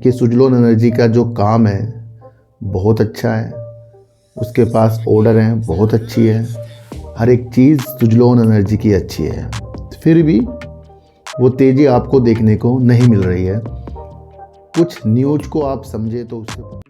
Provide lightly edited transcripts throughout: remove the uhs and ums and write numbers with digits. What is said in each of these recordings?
कि सुजलोन एनर्जी का जो काम है बहुत अच्छा है, उसके पास ऑर्डर हैं बहुत अच्छी है, हर एक चीज़ सुजलोन एनर्जी की अच्छी है, फिर भी वो तेज़ी आपको देखने को नहीं मिल रही है। कुछ न्यूज़ को आप समझे तो उससे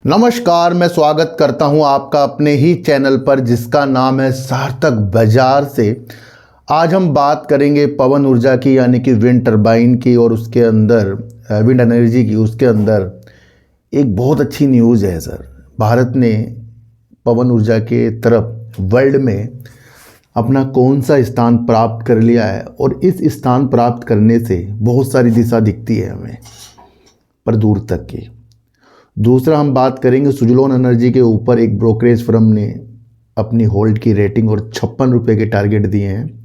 नमस्कार, मैं स्वागत करता हूं आपका अपने ही चैनल पर जिसका नाम है सार्थक बाजार से। आज हम बात करेंगे पवन ऊर्जा की, यानी कि विंड टरबाइन की, और उसके अंदर विंड एनर्जी की। उसके अंदर एक बहुत अच्छी न्यूज़ है सर। भारत ने पवन ऊर्जा के तरफ वर्ल्ड में अपना कौन सा स्थान प्राप्त कर लिया है, और इस स्थान प्राप्त करने से बहुत सारी दिशा दिखती है हमें पर दूर तक की। दूसरा हम बात करेंगे सुजलोन एनर्जी के ऊपर। एक ब्रोकरेज फर्म ने अपनी होल्ड की रेटिंग और 56 रुपये के टारगेट दिए हैं,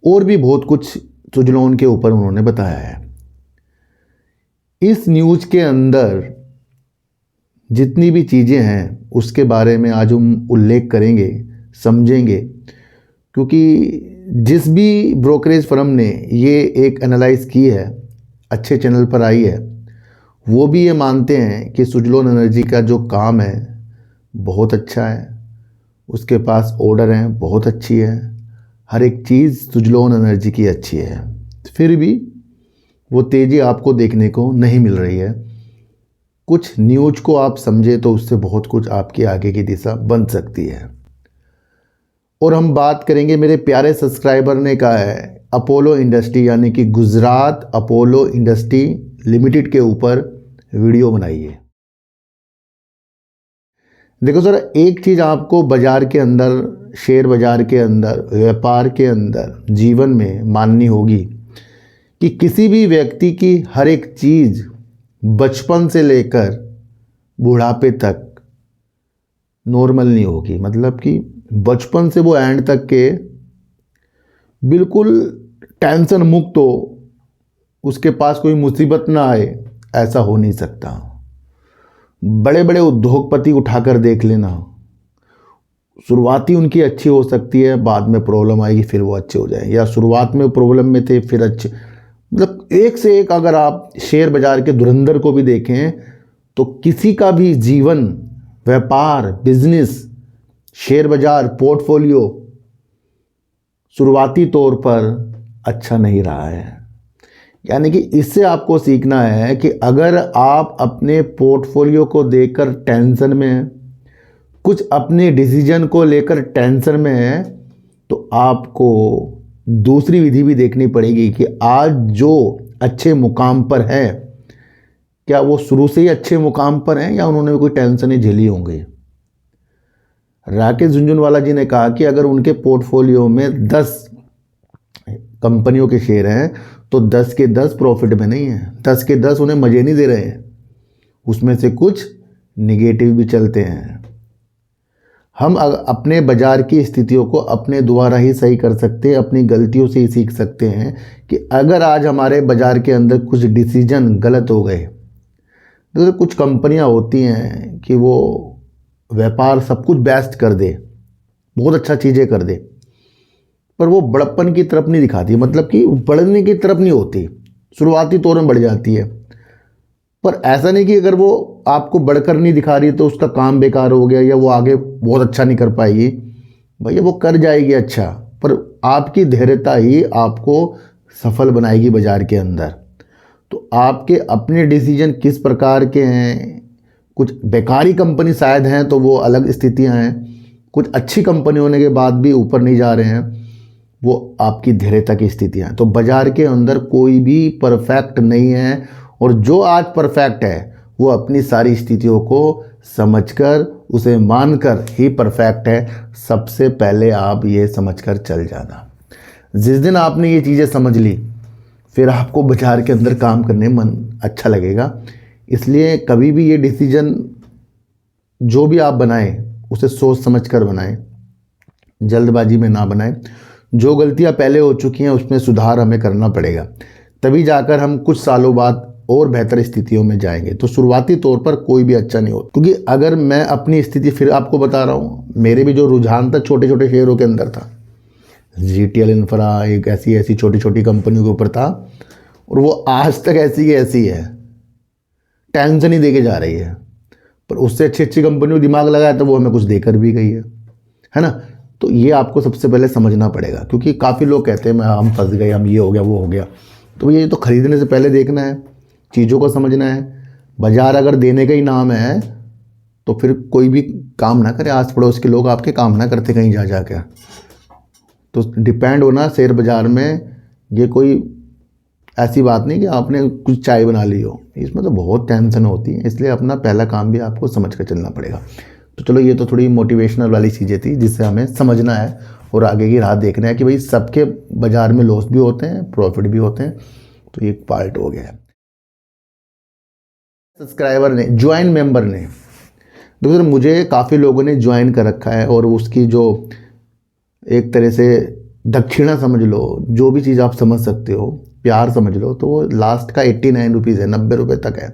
और भी बहुत कुछ सुजलोन के ऊपर उन्होंने बताया है। इस न्यूज़ के अंदर जितनी भी चीज़ें हैं उसके बारे में आज हम उल्लेख करेंगे, समझेंगे, क्योंकि जिस भी ब्रोकरेज फर्म ने ये एक एनालाइज की है, अच्छे चैनल पर आई है, वो भी ये मानते हैं कि सुजलोन एनर्जी का जो काम है बहुत अच्छा है, उसके पास ऑर्डर हैं बहुत अच्छी है, हर एक चीज़ सुजलोन एनर्जी की अच्छी है, फिर भी वो तेज़ी आपको देखने को नहीं मिल रही है। कुछ न्यूज़ को आप समझे तो उससे बहुत कुछ आपकी आगे की दिशा बन सकती है। और हम बात करेंगे, मेरे प्यारे सब्सक्राइबर ने कहा है अपोलो इंडस्ट्री, यानी कि गुजरात अपोलो इंडस्ट्री लिमिटेड के ऊपर वीडियो बनाइए। देखो सर, एक चीज़ आपको बाज़ार के अंदर, शेयर बाज़ार के अंदर, व्यापार के अंदर, जीवन में माननी होगी कि किसी भी व्यक्ति की हर एक चीज़ बचपन से लेकर बुढ़ापे तक नॉर्मल नहीं होगी। मतलब कि बचपन से वो एंड तक के बिल्कुल टेंशन मुक्त हो, उसके पास कोई मुसीबत ना आए, ऐसा हो नहीं सकता। बड़े बड़े उद्योगपति उठाकर देख लेना, शुरुआती उनकी अच्छी हो सकती है, बाद में प्रॉब्लम आएगी फिर वो अच्छे हो जाए, या शुरुआत में प्रॉब्लम में थे फिर अच्छे। मतलब एक से एक अगर आप शेयर बाज़ार के धुरंधर को भी देखें तो किसी का भी जीवन, व्यापार, बिजनेस, शेयर बाज़ार, पोर्टफोलियो शुरुआती तौर पर अच्छा नहीं रहा है। यानी कि इससे आपको सीखना है कि अगर आप अपने पोर्टफोलियो को देखकर टेंशन में हैं, कुछ अपने डिसीजन को लेकर टेंशन में हैं, तो आपको दूसरी विधि भी देखनी पड़ेगी कि आज जो अच्छे मुकाम पर है, क्या वो शुरू से ही अच्छे मुकाम पर हैं या उन्होंने कोई टेंशनें झेली होंगी। राकेश झुनझुनवाला जी ने कहा कि अगर उनके पोर्टफोलियो में 10 कंपनियों के शेयर हैं तो 10 के 10 प्रॉफिट में नहीं है, 10 के 10 उन्हें मज़े नहीं दे रहे हैं, उसमें से कुछ निगेटिव भी चलते हैं। हम अपने बाज़ार की स्थितियों को अपने द्वारा ही सही कर सकते हैं, अपनी गलतियों से ही सीख सकते हैं कि अगर आज हमारे बाज़ार के अंदर कुछ डिसीजन गलत हो गए, तो कुछ कंपनियां होती हैं कि वो व्यापार सब कुछ बेस्ट कर दे, बहुत अच्छा चीज़ें कर दे, पर वो बड़प्पन की तरफ नहीं दिखाती, मतलब कि बढ़ने की तरफ नहीं होती, शुरुआती तौर में बढ़ जाती है। पर ऐसा नहीं कि अगर वो आपको बढ़कर नहीं दिखा रही तो उसका काम बेकार हो गया या वो आगे बहुत अच्छा नहीं कर पाएगी। भैया वो कर जाएगी अच्छा, पर आपकी धैर्यता ही आपको सफल बनाएगी बाज़ार के अंदर। तो आपके अपने डिसीजन किस प्रकार के हैं, कुछ बेकारी कंपनी शायद हैं तो वो अलग स्थितियां हैं, कुछ अच्छी कंपनी होने के बाद भी ऊपर नहीं जा रहे हैं, वो आपकी धैर्यता की स्थितियां हैं। तो बाज़ार के अंदर कोई भी परफेक्ट नहीं है, और जो आज परफेक्ट है वो अपनी सारी स्थितियों को समझकर, उसे मानकर ही परफेक्ट है। सबसे पहले आप ये समझकर चल जाना। जिस दिन आपने ये चीज़ें समझ ली, फिर आपको बाज़ार के अंदर काम करने में मन अच्छा लगेगा। इसलिए कभी भी ये डिसीजन जो भी आप बनाएं उसे सोच समझ कर बनाएं, जल्दबाजी में ना बनाएं। जो गलतियां पहले हो चुकी हैं उसमें सुधार हमें करना पड़ेगा, तभी जाकर हम कुछ सालों बाद और बेहतर स्थितियों में जाएंगे। तो शुरुआती तौर पर कोई भी अच्छा नहीं होता, क्योंकि अगर मैं अपनी स्थिति फिर आपको बता रहा हूँ, मेरे भी जो रुझान था छोटे छोटे शेयरों के अंदर था, जीटीएल इंफ्रा एक ऐसी छोटी छोटी कंपनियों के ऊपर था, और वो आज तक ऐसी की ऐसी है, टेंशन ही दे के जा रही है। पर उससे अच्छी अच्छी कंपनियों को दिमाग लगाया तो वो हमें कुछ देकर भी गई है ना। तो ये आपको सबसे पहले समझना पड़ेगा, क्योंकि काफ़ी लोग कहते हैं हम फंस गए, हम ये हो गया वो हो गया। तो ये तो खरीदने से पहले देखना है, चीज़ों को समझना है। बाजार अगर देने का ही नाम है तो फिर कोई भी काम ना करे, आस पड़ोस के लोग आपके काम ना करते कहीं जा कर। तो डिपेंड होना शेयर बाज़ार में, ये कोई ऐसी बात नहीं कि आपने कुछ चाय बना ली हो, इसमें तो बहुत टेंशन होती है। इसलिए अपना पहला काम भी आपको समझ कर चलना पड़ेगा। तो चलो, ये तो थोड़ी मोटिवेशनल वाली चीज़ें थी जिससे हमें समझना है और आगे की राह देखना है कि भाई सबके बाज़ार में लॉस भी होते हैं, प्रॉफिट भी होते हैं। तो ये एक पार्ट हो गया है। सब्सक्राइबर ने, ज्वाइन मेंबर ने, देखो सर मुझे काफ़ी लोगों ने ज्वाइन कर रखा है, और उसकी जो एक तरह से दक्षिणा समझ लो, जो भी चीज़ आप समझ सकते हो, प्यार समझ लो, तो वो लास्ट का 89 रुपीज़ है, 90 रुपये तक है।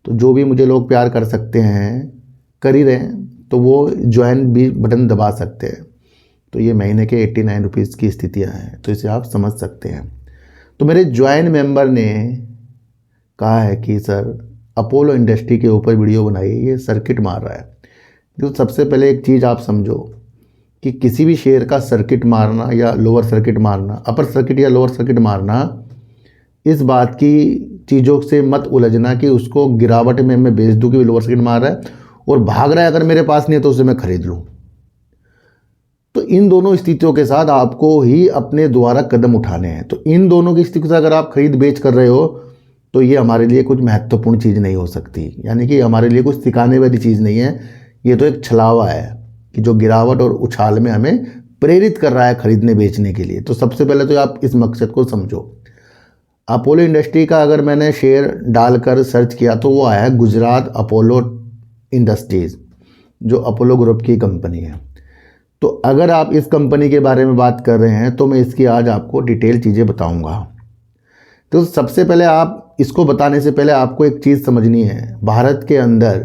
तो जो भी मुझे लोग प्यार कर सकते हैं, कर ही रहे हैं, तो वो ज्वाइन भी बटन दबा सकते हैं। तो ये महीने के 89 रुपीज़ की स्थितियाँ हैं, तो इसे आप समझ सकते हैं। तो मेरे ज्वाइन मेंबर ने कहा है कि सर अपोलो इंडस्ट्री के ऊपर वीडियो बनाइए, ये सर्किट मार रहा है। तो सबसे पहले एक चीज़ आप समझो कि किसी भी शेयर का सर्किट मारना या लोअर सर्किट मारना, अपर सर्किट या लोअर सर्किट मारना, इस बात की चीज़ों से मत उलझना कि उसको गिरावट में मैं बेच दूँ कि लोअर सर्किट मार रहा है और भाग रहा है, अगर मेरे पास नहीं है तो उसे मैं खरीद लूँ। तो इन दोनों स्थितियों के साथ आपको ही अपने द्वारा कदम उठाने हैं। तो इन दोनों की स्थिति से अगर आप खरीद बेच कर रहे हो तो ये हमारे लिए कुछ महत्वपूर्ण चीज़ नहीं हो सकती, यानी कि हमारे लिए कुछ सिखाने वाली चीज़ नहीं है। ये तो एक छलावा है कि जो गिरावट और उछाल में हमें प्रेरित कर रहा है खरीदने बेचने के लिए। तो सबसे पहले तो आप इस मकसद को समझो। अपोलो इंडस्ट्री का अगर मैंने शेयर डालकर सर्च किया तो वो आया है गुजरात अपोलो इंडस्ट्रीज़, जो अपोलो ग्रुप की कंपनी है। तो अगर आप इस कंपनी के बारे में बात कर रहे हैं तो मैं इसकी आज आपको डिटेल चीज़ें बताऊंगा। तो सबसे पहले आप इसको बताने से पहले आपको एक चीज़ समझनी है, भारत के अंदर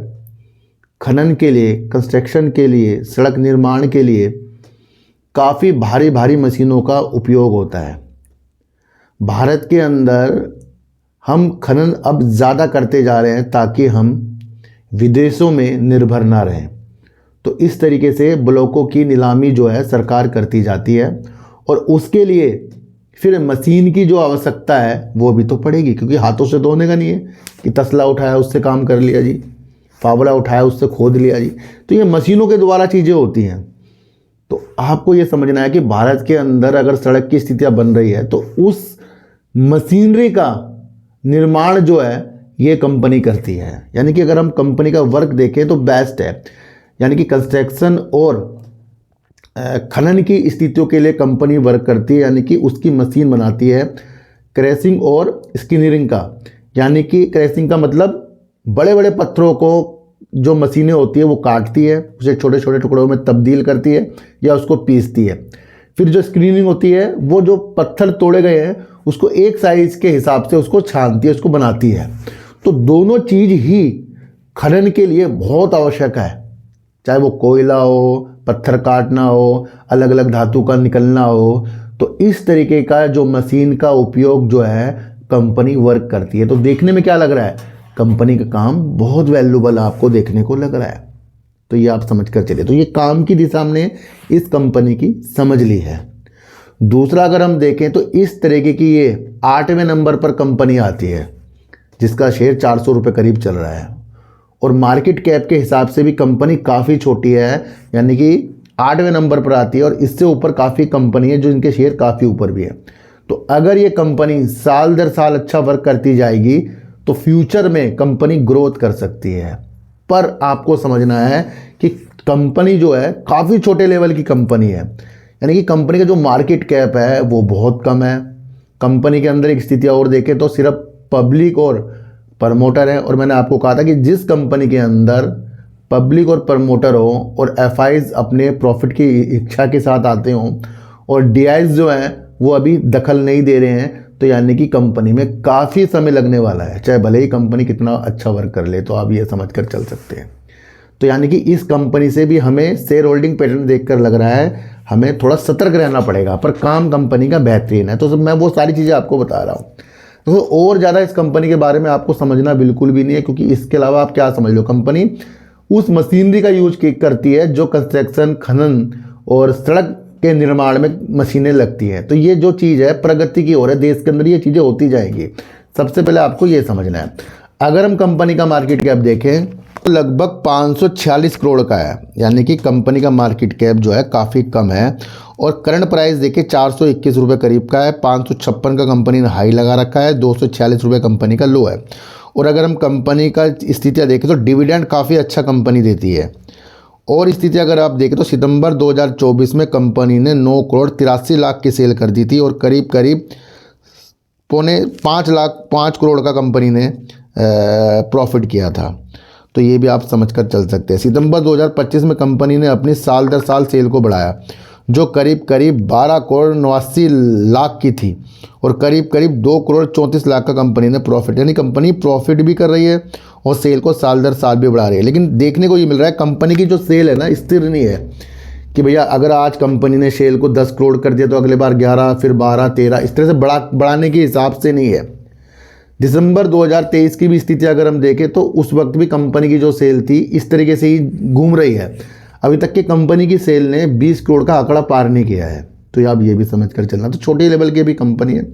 खनन के लिए, कंस्ट्रक्शन के लिए, सड़क निर्माण के लिए काफ़ी भारी भारी मशीनों का उपयोग होता है। भारत के अंदर हम खनन अब ज़्यादा करते जा रहे हैं ताकि हम विदेशों में निर्भर ना रहें। तो इस तरीके से ब्लॉकों की नीलामी जो है सरकार करती जाती है, और उसके लिए फिर मशीन की जो आवश्यकता है वो भी तो पड़ेगी, क्योंकि हाथों से तो होने का नहीं है कि तसला उठाया उससे काम कर लिया जी, फावड़ा उठाया उससे खोद लिया जी। तो ये मशीनों के द्वारा चीज़ें होती हैं। तो आपको ये समझना है कि भारत के अंदर अगर सड़क की स्थितियाँ बन रही है तो उस मशीनरी का निर्माण जो है ये कंपनी करती है। यानी कि अगर हम कंपनी का वर्क देखें तो बेस्ट है, यानी कि कंस्ट्रक्शन और खनन की स्थितियों के लिए कंपनी वर्क करती है, यानी कि उसकी मशीन बनाती है क्रैशिंग और स्किनरिंग का। यानी कि क्रैशिंग का मतलब बड़े बड़े पत्थरों को जो मशीनें होती है वो काटती है, उसे छोटे छोटे टुकड़ों में तब्दील करती है या उसको पीसती है। फिर जो स्क्रीनिंग होती है वो जो पत्थर तोड़े गए हैं उसको एक साइज़ के हिसाब से उसको छानती है, उसको बनाती है। तो दोनों चीज़ ही खनन के लिए बहुत आवश्यक है, चाहे वो कोयला हो, पत्थर काटना हो, अलग अलग धातु का निकलना हो। तो इस तरीके का जो मशीन का उपयोग जो है कंपनी वर्क करती है। तो देखने में क्या लग रहा है, कंपनी का काम बहुत वैल्यूबल आपको देखने को लग रहा है। तो ये आप समझ कर चलिए। तो ये काम की दिशा हमने इस कंपनी की समझ ली है। दूसरा अगर हम देखें तो इस तरीके की ये 8वें नंबर पर कंपनी आती है जिसका शेयर 400 रुपये करीब चल रहा है, और मार्केट कैप के हिसाब से भी कंपनी काफ़ी छोटी है, यानी कि 8वें नंबर पर आती है। और इससे ऊपर काफ़ी कंपनी है जो इनके शेयर काफ़ी ऊपर भी है। तो अगर ये कंपनी साल दर साल अच्छा वर्क करती जाएगी तो फ्यूचर में कंपनी ग्रोथ कर सकती है। पर आपको समझना है कि कंपनी जो है काफ़ी छोटे लेवल की कंपनी है, यानी कि कंपनी का जो मार्केट कैप है वो बहुत कम है। कंपनी के अंदर एक स्थितियाँ और देखें तो सिर्फ पब्लिक और प्रमोटर है। और मैंने आपको कहा था कि जिस कंपनी के अंदर पब्लिक और प्रमोटर हो और एफआईज अपने प्रॉफिट की इच्छा के साथ आते हों और डीआईज जो हैं वो अभी दखल नहीं दे रहे हैं, तो यानी कि कंपनी में काफ़ी समय लगने वाला है, चाहे भले ही कंपनी कितना अच्छा वर्क कर ले। तो आप ये समझ कर चल सकते हैं। तो यानी कि इस कंपनी से भी हमें शेयर होल्डिंग पैटर्न देखकर लग रहा है हमें थोड़ा सतर्क रहना पड़ेगा, पर काम कंपनी का बेहतरीन है। तो मैं वो सारी चीज़ें आपको बता रहा हूँ। तो और ज़्यादा इस कंपनी के बारे में आपको समझना बिल्कुल भी नहीं है, क्योंकि इसके अलावा आप क्या समझ लो, कंपनी उस मशीनरी का यूज करती है जो कंस्ट्रक्शन, खनन और सड़क के निर्माण में मशीनें लगती हैं। तो ये जो चीज़ है प्रगति की ओर है, देश के अंदर ये चीज़ें होती जाएंगी। सबसे पहले आपको ये समझना है। अगर हम कंपनी का मार्केट कैप देखें तो लगभग 546 करोड़ का है, यानी कि कंपनी का मार्केट कैप जो है काफ़ी कम है। और करंट प्राइस देखिए 421 रुपये करीब का है। 556 का कंपनी ने हाई लगा रखा है, 246 रुपये कंपनी का लो है। और अगर हम कंपनी का स्थितियाँ देखें तो डिविडेंड काफ़ी अच्छा कंपनी देती है। और स्थिति अगर आप देखें तो सितंबर 2024 में कंपनी ने 9 करोड़ 83 लाख की सेल कर दी थी और करीब करीब 5 करोड़ का कंपनी ने प्रॉफिट किया था। तो ये भी आप समझ कर चल सकते हैं। सितंबर 2025 में कंपनी ने अपनी साल दर साल सेल को बढ़ाया, जो करीब करीब 12 करोड़ 89 लाख की थी और करीब करीब 2 करोड़ 34 लाख का कंपनी ने प्रॉफिट, यानी कंपनी प्रॉफिट भी कर रही है और सेल को साल दर साल भी बढ़ा रही है। लेकिन देखने को ये मिल रहा है कंपनी की जो सेल है ना स्थिर नहीं है, कि भैया अगर आज कंपनी ने सेल को 10 करोड़ कर दिया तो अगले बार 11, फिर 12, 13, इस तरह से बढ़ाने के हिसाब से नहीं है। दिसंबर 2023 की भी स्थिति अगर हम देखें तो उस वक्त भी कंपनी की जो सेल थी इस तरीके से ही घूम रही है। अभी तक की कंपनी की सेल ने 20 करोड़ का आंकड़ा पार नहीं किया है। तो आप ये भी समझ कर चलना। तो छोटे लेवल की भी कंपनी है,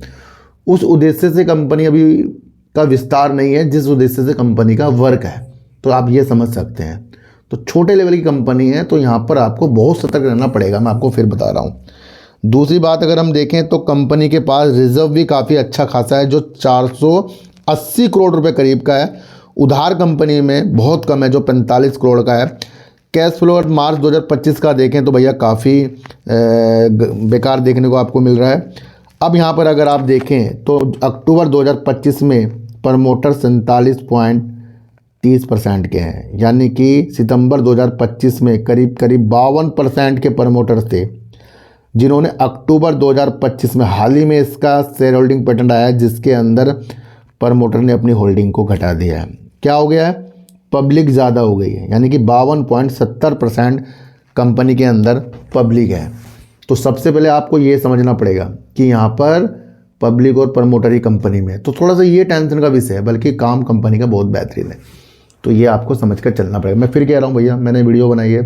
उस उद्देश्य से कंपनी अभी का विस्तार नहीं है जिस उद्देश्य से कंपनी का वर्क है। तो आप ये समझ सकते हैं। तो छोटे लेवल की कंपनी है तो यहाँ पर आपको बहुत सतर्क रहना पड़ेगा, मैं आपको फिर बता रहा हूँ। दूसरी बात अगर हम देखें तो कंपनी के पास रिजर्व भी काफ़ी अच्छा खासा है, जो 480 करोड़ रुपए करीब का है। उधार कंपनी में बहुत कम है, जो 45 करोड़ का है। कैश फ्लो और मार्च 2025 का देखें तो भैया काफ़ी बेकार देखने को आपको मिल रहा है। अब यहाँ पर अगर आप देखें तो अक्टूबर 2025 में प्रमोटर 47.30% के हैं, यानी कि सितंबर 2025 में करीब करीब 52% के प्रमोटर्स थे, जिन्होंने अक्टूबर 2025 में हाल ही में इसका शेयर होल्डिंग पैटर्न आया है, जिसके अंदर प्रमोटर ने अपनी होल्डिंग को घटा दिया है। क्या हो गया है? पब्लिक ज़्यादा हो गई है, यानी कि 52.70% कंपनी के अंदर पब्लिक है। तो सबसे पहले आपको ये समझना पड़ेगा कि यहाँ पर पब्लिक और प्रमोटर ही कंपनी में, तो थोड़ा सा ये टेंशन का विषय है, बल्कि काम कंपनी का बहुत बेहतरीन है। तो ये आपको समझ कर चलना पड़ेगा। मैं फिर कह रहा हूँ भैया, मैंने वीडियो बनाई है,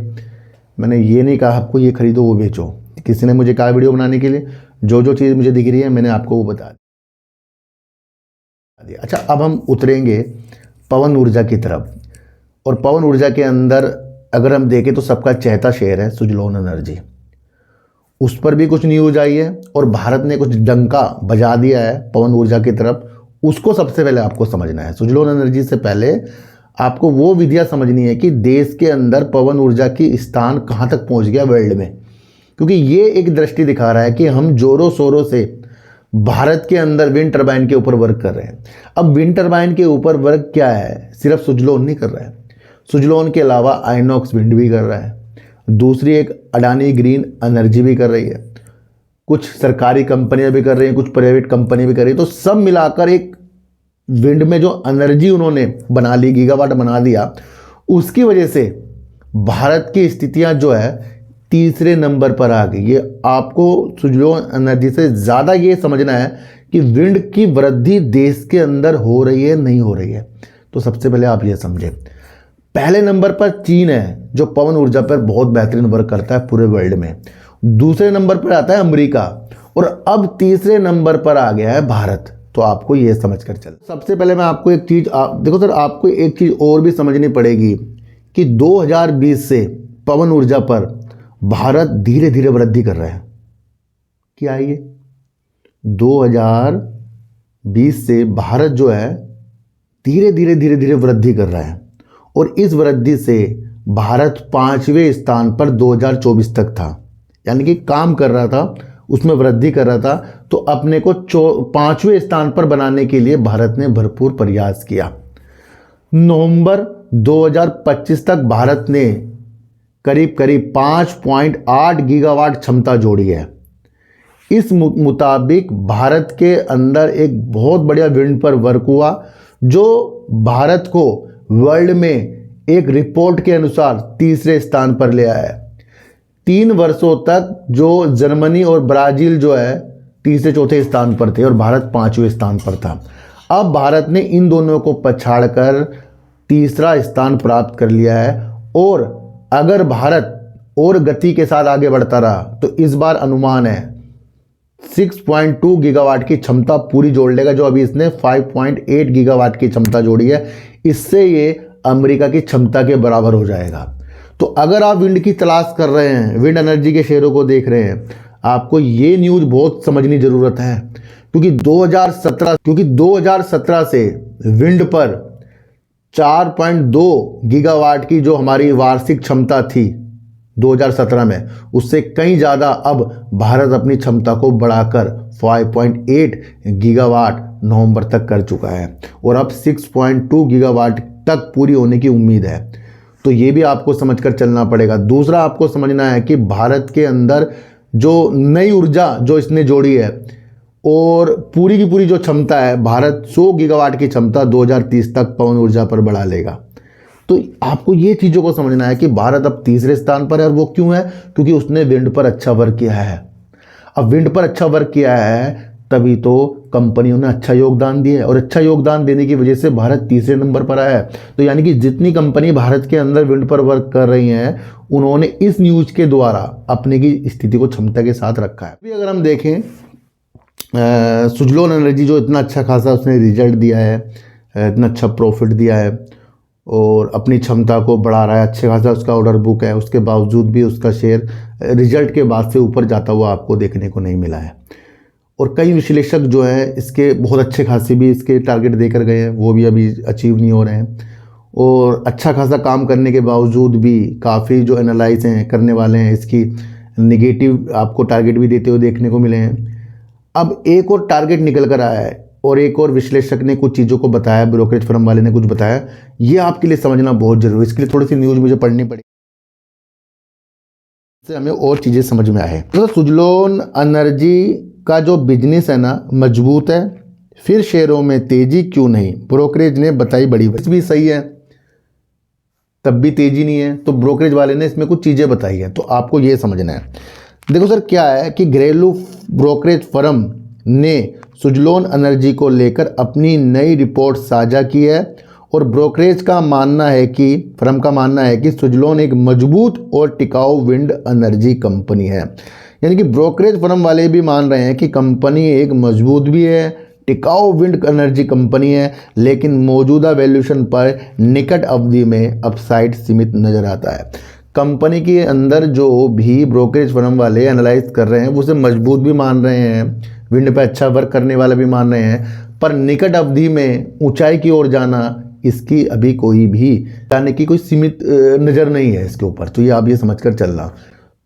मैंने ये नहीं कहा आपको ये खरीदो वो बेचो। किसी ने मुझे कहा वीडियो बनाने के लिए, जो चीज़ मुझे दिख रही है मैंने आपको वो बता दिया। अच्छा, अब हम उतरेंगे पवन ऊर्जा की तरफ। और पवन ऊर्जा के अंदर अगर हम देखें तो सबका चहेता शेयर है सुजलोन एनर्जी। उस पर भी कुछ न्यूज आई है और भारत ने कुछ डंका बजा दिया है पवन ऊर्जा की तरफ। उसको सबसे पहले आपको समझना है। सुजलोन एनर्जी से पहले आपको वो विधियाँ समझनी है कि देश के अंदर पवन ऊर्जा की स्थान कहाँ तक पहुँच गया वर्ल्ड में, क्योंकि ये एक दृष्टि दिखा रहा है कि हम जोरों शोरों से भारत के अंदर विंड टर्बाइन के ऊपर वर्क कर रहे हैं। अब विंड टर्बाइन के ऊपर वर्क क्या है, सिर्फ सुजलोन नहीं कर रहा है, सुजलोन के अलावा आइनॉक्स विंड भी कर रहा है, दूसरी एक अडानी ग्रीन एनर्जी भी कर रही है, कुछ सरकारी कंपनियां भी कर रही हैं, कुछ प्राइवेट कंपनी भी कर रही है। तो सब मिलाकर एक विंड में जो एनर्जी उन्होंने बना ली, गीगावाट बना दिया, उसकी वजह से भारत की स्थितियां जो है तीसरे नंबर पर आ गई। ये आपको सुजलोन एनर्जी से ज़्यादा ये समझना है कि विंड की वृद्धि देश के अंदर हो रही है नहीं हो रही है। तो सबसे पहले आप ये समझें। पहले नंबर पर चीन है जो पवन ऊर्जा पर बहुत बेहतरीन वर्क करता है पूरे वर्ल्ड में। दूसरे नंबर पर आता है अमेरिका और अब तीसरे नंबर पर आ गया है भारत। तो आपको ये समझ कर चल। सबसे पहले मैं आपको एक चीज़ देखो सर, आपको एक चीज़ और भी समझनी पड़ेगी कि 2020 से पवन ऊर्जा पर भारत धीरे धीरे वृद्धि कर रहा है। क्या है ये? 2020 से भारत जो है धीरे धीरे वृद्धि कर रहा है और इस वृद्धि से भारत 5वें स्थान पर 2024 तक था, यानी कि काम कर रहा था, उसमें वृद्धि कर रहा था। तो अपने को 5वें स्थान पर बनाने के लिए भारत ने भरपूर प्रयास किया। नवंबर 2025 तक भारत ने करीब करीब 5.8 गीगावाट क्षमता जोड़ी है। इस मुताबिक भारत के अंदर एक बहुत बढ़िया विंड पर वर्क हुआ जो भारत को वर्ल्ड में एक रिपोर्ट के अनुसार तीसरे स्थान पर ले आया है। 3 वर्षों तक जो जर्मनी और ब्राज़ील जो है तीसरे चौथे स्थान पर थे और भारत 5वें स्थान पर था। अब भारत ने इन दोनों को पछाड़कर तीसरा स्थान प्राप्त कर लिया है और अगर भारत और गति के साथ आगे बढ़ता रहा तो इस बार अनुमान है 6.2 गीगावाट की क्षमता पूरी जोड़ लेगा, जो अभी इसने 5.8 गीगावाट की क्षमता जोड़ी है। इससे ये अमेरिका की क्षमता के बराबर हो जाएगा। तो अगर आप विंड की तलाश कर रहे हैं, विंड एनर्जी के शेयरों को देख रहे हैं, आपको ये न्यूज़ बहुत समझनी ज़रूरत है क्योंकि 2017 से विंड पर 4.2 गीगावाट की जो हमारी वार्षिक क्षमता थी 2017 में, उससे कहीं ज़्यादा अब भारत अपनी क्षमता को बढ़ाकर 5.8 गीगावाट नवंबर तक कर चुका है और अब 6.2 गीगावाट तक पूरी होने की उम्मीद है। तो ये भी आपको समझकर चलना पड़ेगा। दूसरा आपको समझना है कि भारत के अंदर जो नई ऊर्जा जो इसने जोड़ी है और पूरी की पूरी जो क्षमता है, भारत 100 गीगावाट की क्षमता 2030 तक पवन ऊर्जा पर बढ़ा लेगा। तो आपको ये चीज़ों को समझना है कि भारत अब तीसरे स्थान पर है और वो क्यों है? क्योंकि उसने विंड पर अच्छा वर्क किया है। अब विंड पर अच्छा वर्क किया है तभी तो कंपनियों ने अच्छा योगदान दिया है और अच्छा योगदान देने की वजह से भारत तीसरे नंबर पर आया है। तो यानी कि जितनी कंपनी भारत के अंदर विंड पर वर्क कर रही हैं उन्होंने इस न्यूज़ के द्वारा अपने की स्थिति को क्षमता के साथ रखा है। अभी अगर हम देखें सुजलोन एनर्जी जो इतना अच्छा खासा उसने रिजल्ट दिया है, इतना अच्छा प्रॉफिट दिया है और अपनी क्षमता को बढ़ा रहा है, अच्छे खासा उसका ऑर्डर बुक है, उसके बावजूद भी उसका शेयर रिजल्ट के बाद से ऊपर जाता हुआ आपको देखने को नहीं मिला है। और कई विश्लेषक जो हैं इसके बहुत अच्छे खासे भी इसके टारगेट देकर गए हैं, वो भी अभी अचीव नहीं हो रहे हैं और अच्छा खासा काम करने के बावजूद भी काफ़ी जो एनालाइज हैं करने वाले हैं इसकी नेगेटिव आपको टारगेट भी देते हुए देखने को मिले हैं। अब एक और टारगेट निकल कर आया है और एक और विश्लेषक ने कुछ चीज़ों को बताया, ब्रोकरेज फर्म वाले ने कुछ बताया, ये आपके लिए समझना बहुत जरूरी है। इसके लिए थोड़ी सी न्यूज़ मुझे पढ़नी पड़ी, इससे हमें और चीज़ें समझ में आए। तो सुजलोन एनर्जी का जो बिजनेस है ना मजबूत है, फिर शेयरों में तेजी क्यों नहीं? ब्रोकरेज ने बताई बड़ी वजह भी सही है, तब भी तेजी नहीं है, तो ब्रोकरेज वाले ने इसमें कुछ चीज़ें बताई हैं, तो आपको ये समझना है। देखो सर क्या है कि घरेलू ब्रोकरेज फर्म ने सुजलोन एनर्जी को लेकर अपनी नई रिपोर्ट साझा की है और ब्रोकरेज का मानना है कि फर्म का मानना है कि सुजलोन एक मजबूत और टिकाऊ विंड एनर्जी कंपनी है। यानी कि ब्रोकरेज फर्म वाले भी मान रहे हैं कि कंपनी एक मजबूत भी है, टिकाऊ विंड एनर्जी कंपनी है, लेकिन मौजूदा वैल्यूएशन पर निकट अवधि में अपसाइड सीमित नज़र आता है। कंपनी के अंदर जो भी ब्रोकरेज फर्म वाले एनालाइज कर रहे हैं वो उसे मजबूत भी मान रहे हैं, विंड पर अच्छा वर्क करने वाला भी मान रहे हैं, पर निकट अवधि में ऊंचाई की ओर जाना इसकी अभी कोई भी जाने की कोई सीमित नज़र नहीं है इसके ऊपर। तो ये आप ये समझकर चलना,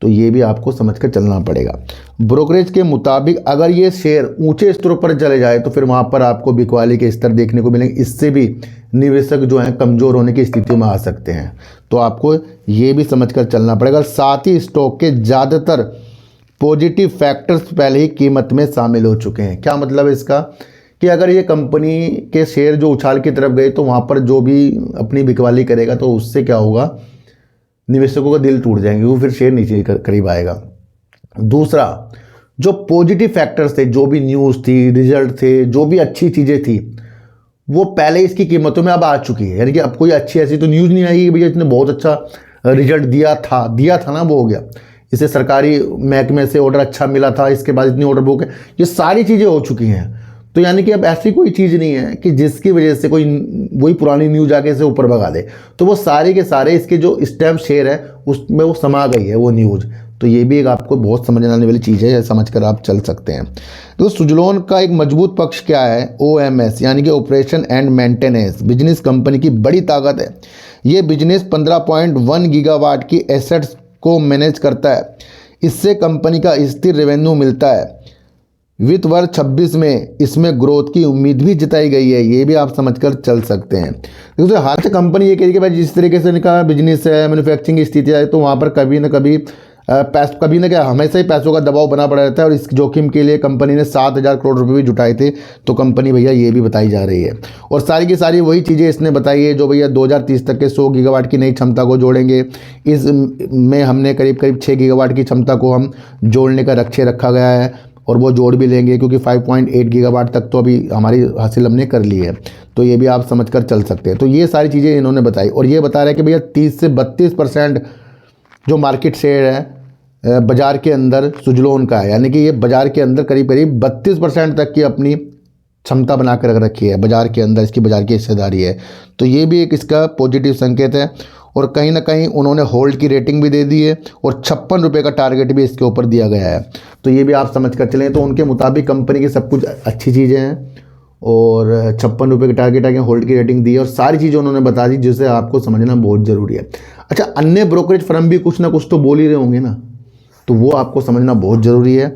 तो ये भी आपको समझकर चलना पड़ेगा। ब्रोकरेज के मुताबिक अगर ये शेयर ऊंचे स्तरों पर चले जाए तो फिर वहाँ पर आपको बिकवाली के स्तर देखने को मिलेंगे, इससे भी निवेशक जो हैं कमज़ोर होने की स्थिति में आ सकते हैं। तो आपको ये भी समझकर चलना पड़ेगा। साथ ही स्टॉक के ज़्यादातर पॉजिटिव फैक्टर्स पहले ही कीमत में शामिल हो चुके हैं। क्या मतलब है इसका कि अगर ये कंपनी के शेयर जो उछाल की तरफ गए तो वहाँ पर जो भी अपनी बिकवाली करेगा तो उससे क्या होगा, निवेशकों का दिल टूट जाएंगे, वो फिर शेयर नीचे करीब आएगा। दूसरा जो पॉजिटिव फैक्टर्स थे, जो भी न्यूज़ थी, रिजल्ट थे, जो भी अच्छी चीज़ें थी वो पहले इसकी कीमतों में अब आ चुकी है। यानी कि अब कोई अच्छी ऐसी तो न्यूज़ नहीं आई कि भैया इसने बहुत अच्छा रिजल्ट दिया था ना, वो हो गया, इसे सरकारी महकमे से ऑर्डर अच्छा मिला था, इसके बाद इतनी ऑर्डर बुक है, ये सारी चीज़ें हो चुकी हैं। तो यानी कि अब ऐसी कोई चीज़ नहीं है कि जिसकी वजह से कोई वही पुरानी न्यूज़ आके इसे ऊपर भगा दे, तो वो सारे के सारे इसके जो स्टैम्प शेयर है उसमें वो समा गई है वो न्यूज़। तो ये भी एक आपको बहुत समझ आने वाली चीज़ है, समझकर आप चल सकते हैं। तो सुजलोन का एक मजबूत पक्ष क्या है? OMS यानी कि operation and maintenance business company की बड़ी ताकत है। ये बिजनेस 15.1 गीगावाट की एसेट्स को मैनेज करता है, इससे कंपनी का स्थिर रेवेन्यू मिलता है। वित्त वर्ष 26 में इसमें ग्रोथ की उम्मीद भी जताई गई है, ये भी आप समझकर चल सकते हैं। क्योंकि हाल से कंपनी ये कह रही है कि भाई जिस तरीके से इनका बिजनेस है, मैन्युफैक्चरिंग की स्थिति है, तो वहाँ पर कभी ना कभी कभी ना क्या हमेशा ही पैसों का दबाव बना पड़ा रहता है, और इस जोखिम के लिए कंपनी ने 7,000 करोड़ रुपए भी जुटाए थे। तो कंपनी भैया ये भी बताई जा रही है, और सारी की सारी वही चीज़ें इसने बताई है जो भैया 2030 तक के 100 गीगावाट की नई क्षमता को जोड़ेंगे। इस में हमने करीब करीब 6 गीगावाट की क्षमता को हम जोड़ने का लक्ष्य रखा गया है, और वो जोड़ भी लेंगे, क्योंकि 5.8 गीगावाट तक तो अभी हमारी हासिल हमने कर ली है। तो ये भी आप समझ कर चल सकते हैं। तो ये सारी चीज़ें इन्होंने बताई, और ये बता रहे हैं कि भैया 30 से 32% जो मार्केट शेयर है बाज़ार के अंदर सुजलोन का है, यानी कि ये बाज़ार के अंदर करीब करीब 32% तक की अपनी क्षमता बना कर रख रखी है बाज़ार के अंदर, इसकी बाज़ार की हिस्सेदारी है। तो ये भी एक इसका पॉजिटिव संकेत है, और कहीं ना कहीं उन्होंने होल्ड की रेटिंग भी दे दी है, और 56 रुपये का टारगेट भी इसके ऊपर दिया गया है। तो ये भी आप समझ कर चलें। तो उनके मुताबिक कंपनी की सब कुछ अच्छी चीज़ें हैं, और 56 रुपये के टारगेट आगे होल्ड की रेटिंग दी है, और सारी चीज़ें उन्होंने बता दी, जिसे आपको समझना बहुत ज़रूरी है। अच्छा, अन्य ब्रोकरेज फर्म भी कुछ ना कुछ तो बोल ही रहे होंगे ना, तो वो आपको समझना बहुत ज़रूरी है।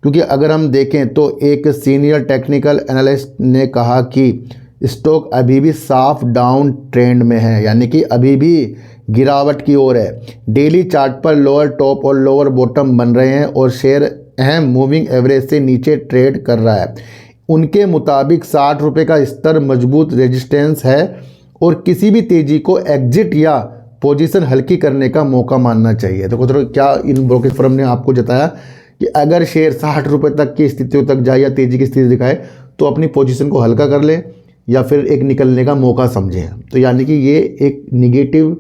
क्योंकि अगर हम देखें तो एक सीनियर टेक्निकल एनालिस्ट ने कहा कि स्टॉक अभी भी साफ डाउन ट्रेंड में है, यानी कि अभी भी गिरावट की ओर है। डेली चार्ट पर लोअर टॉप और लोअर बॉटम बन रहे हैं, और शेयर अहम मूविंग एवरेज से नीचे ट्रेड कर रहा है। उनके मुताबिक 60 रुपये का स्तर मजबूत रेजिस्टेंस है, और किसी भी तेज़ी को एग्जिट या पोजीशन हल्की करने का मौका मानना चाहिए। तो क्या इन ब्रोकरेज फर्म ने आपको जताया कि अगर शेयर 60 रुपये तक की स्थितियों तक जाए या तेज़ी की स्थिति दिखाए, तो अपनी पोजीशन को हल्का कर ले, या फिर एक निकलने का मौका समझें। तो यानी कि ये एक निगेटिव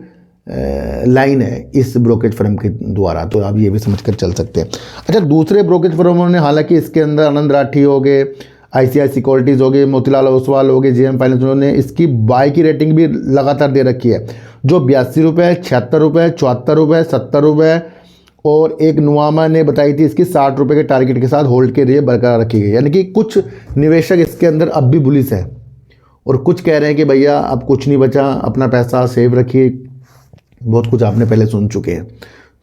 लाइन है इस ब्रोकरेज फर्म के द्वारा, तो आप ये भी समझ कर चल सकते हैं। अच्छा, दूसरे ब्रोकरेज फर्मों ने, हालांकि इसके अंदर आनंद राठी हो गए, ICICI सिक्योरिटीज़ हो गए, मोतीलाल ओसवाल हो गए, JM फाइनेंस, उन्होंने इसकी बाय की रेटिंग भी लगातार दे रखी है, जो 82 रुपये, 76 रुपये, 74 रुपये, 70 रुपये, और एक नुआमा ने बताई थी इसकी 60 रुपये के टारगेट के साथ होल्ड के लिए बरकरार रखी गई। यानी कि कुछ निवेशक इसके अंदर अब भी बुलिश हैं, और कुछ कह रहे हैं कि भैया अब कुछ नहीं बचा, अपना पैसा सेव रखिए। बहुत कुछ आपने पहले सुन चुके हैं।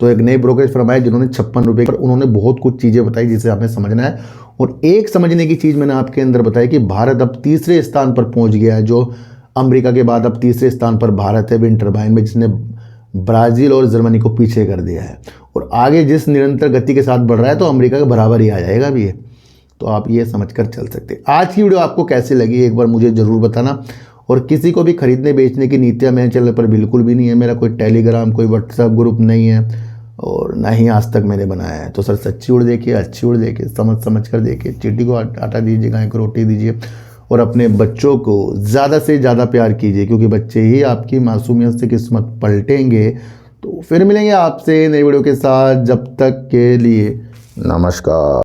तो एक नई ब्रोकरेज फर्म है जिन्होंने 56 रुपये पर उन्होंने बहुत कुछ चीज़ें बताई जिसे आपने समझना है। और एक समझने की चीज़ मैंने आपके अंदर बताई कि भारत अब तीसरे स्थान पर पहुंच गया है, जो अमेरिका के बाद अब तीसरे स्थान पर भारत है विंड टर्बाइन में, जिसने ब्राज़ील और जर्मनी को पीछे कर दिया है। और आगे जिस निरंतर गति के साथ बढ़ रहा है तो अमेरिका के बराबर ही आ जाएगा भी ये। तो आप ये समझ कर चल सकते हैं। आज की वीडियो आपको कैसी लगी एक बार मुझे ज़रूर बताना। और किसी को भी खरीदने बेचने की नीतियाँ मेरे चैनल पर बिल्कुल भी नहीं है। मेरा कोई टेलीग्राम, कोई व्हाट्सएप ग्रुप नहीं है, और ना ही आज तक मैंने बनाया है। तो सर सच्ची उड़ देखिए, अच्छी उड़ देखिए, समझ कर देखिए, चींटी को आटा दीजिए, गाय को रोटी दीजिए, और अपने बच्चों को ज़्यादा से ज़्यादा प्यार कीजिए, क्योंकि बच्चे ही आपकी मासूमियत से किस्मत पलटेंगे। तो फिर मिलेंगे आपसे नई वीडियो के साथ, जब तक के लिए नमस्कार।